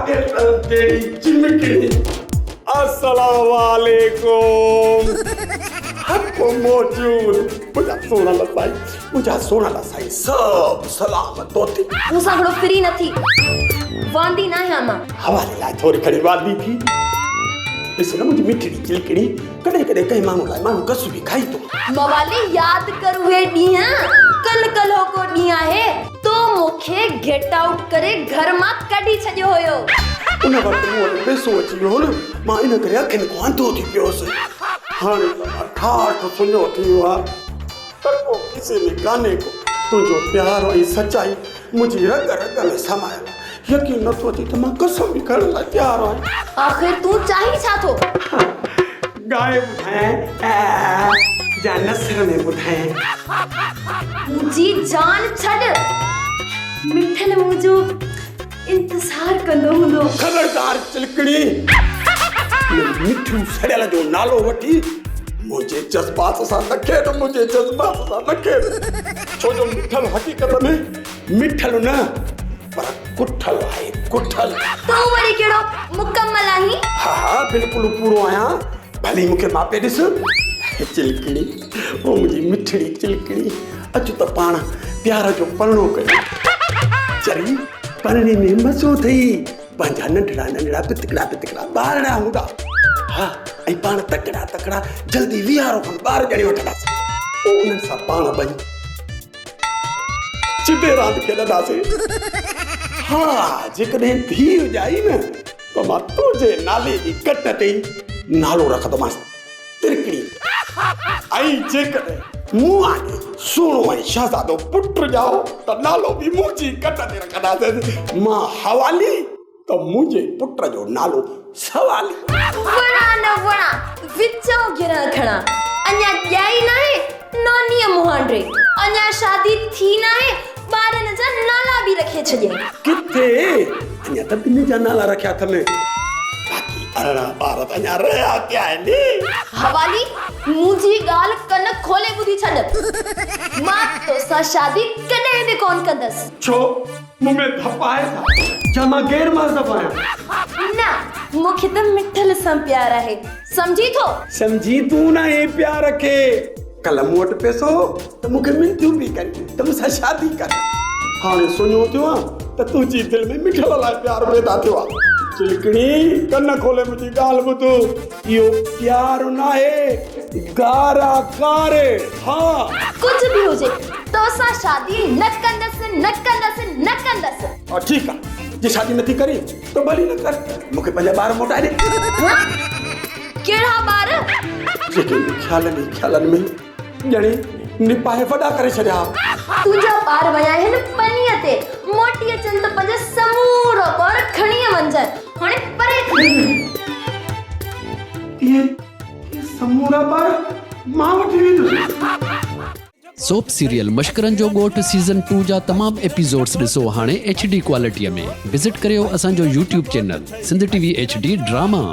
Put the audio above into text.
तेरी चिमकड़ी अस्सलाम वालेकुम हको मौजूद मुझा सोना लसाई सब सलामत होती मूंसां घणो फ्री नथी वांदी ना है मां हवाले लाइ थोड़ी खड़ी वादी थी ॾिस न मुंहिंजी मिठड़ी चिलकड़ी कॾहिं कॾहिं कंहिं माण्हू लाइ माण्हू कसु बि खाई थो मवाली याद कर उहे ॾींहं कल को ॾींहं आहे तो मूंखे गेट आउट करे घर मां कढी छॾियो हुयो उन वक़्तु मूं वटि पैसो अची वियो न मां इन करे अखियुनि खां अंधो थी पियोसि हाणे त मां ठाठ सुञो थी वियो आहे त को किसे में कान्हे को तुंहिंजो प्यार ऐं सचाई मुंहिंजी रग रग में समायल आहे यकीन नथो अचे त मां कसम बि खणण लाइ तयार आहियां आखिर तूं चाही छा थो गाए ॿुधाए या नसर में ॿुधाए मुंहिंजी जान छॾ मिठल मुंहिंजो इंतज़ार कंदो हूंदो खबरदार चिलकड़ी मिठू सड़ियल जो नालो वठी मुझे जज्बात सां न खेॾ मुझे जज्बात सां न खेॾ छो जो मिठल हक़ीक़त में मिठल न पर कुठल आहे कुठल तूं वरी कहिड़ो मुकम्मल आहीं हा बिल्कुलु पूरो आहियां भली मूंखे मापे ॾिस चिलकड़ी ओ मुंहिंजी मिठड़ी चिलकड़ी अचु त पाण प्यार जो परणो कयूं चरी पढ़ने में मज़ो थई पंहिंजा नंढड़ा नंढड़ा पितकड़ा ॿारड़ा हूंदा हा ऐं पाण तकड़ा जल्दी विहारो खन ॿार ॼणी वठंदासीं पोइ उन्हनि सां पाण ॿई चिदे रांदि खेॾंदासीं हा जेकॾहिं धीउ ॼाई न त मां तुंहिंजे नाले जी कट ते नालो रखंदोमांसि तिरकड़ी ऐं जेकॾहिं मूं आने सुहिणो ऐं शहज़ादो पुट ॼाओ त नालो बि मुंहिंजी कट ते रखंदासीं मां हवाली त मुंहिंजे पुट जो नालो सवाली वणा विचो गिरण खणा अञा ॼाई न आहे नानीअ मुहांडे अञा शादी थी न आहे ॿारनि जा नाला बि रखे छॾिया किथे अञा त ॿिनि जा नाला रखिया अथनि बाक़ी अरिड़हं ॿार त अञा रहिया पिया आहिनि हवाली मुंहिंजी ॻाल्हि कन खोले ॿुधी छॾ मां तोसां शादी कॾहिं बि कोन कंदसि छो मूं में धप आहे छा मां गैर मज़हब आहियां न मूंखे त मिठल सां प्यार आहे समझी थो समझी तूं न हे प्यार खे कल मूं वटि पैसो त मूंखे मिनतियूं बि कनि त मूंसां शादी कर हाणे सुञो थियो आहे त तुंहिंजी दिलि में मिठल लाइ प्यार पैदा थियो आहे चिलकड़ी कन खोले मुंहिंजी ॻाल्हि ॿुध इहो प्यार न आहे गारा गारे हा कुझु बि हुजे तोसां शादी न कंदसि ठीकु आहे जे शादी नथी करी त भली न कर मूंखे पंहिंजा ॿार मोटाए ॾे कहिड़ा ॿार जेके ख़्यालनि में ॼणे निपाए वॾा करे छॾिया तुंहिंजा ॿार विया आहिनि पनीअ ते मोटी अचनि त पंहिंजा समूरो ॿार खणी वञनि हाणे परे इहे समूरा ॿार मां वठी वेंदुसि सोप सीरियल मश्करनि जो ॻोठ सीज़न 2 जा तमाम एपिसोड्स ॾिसो हाणे HD क्वालिटीअ में विज़िट करियो असांजो YouTube channel Sindh TV HD drama.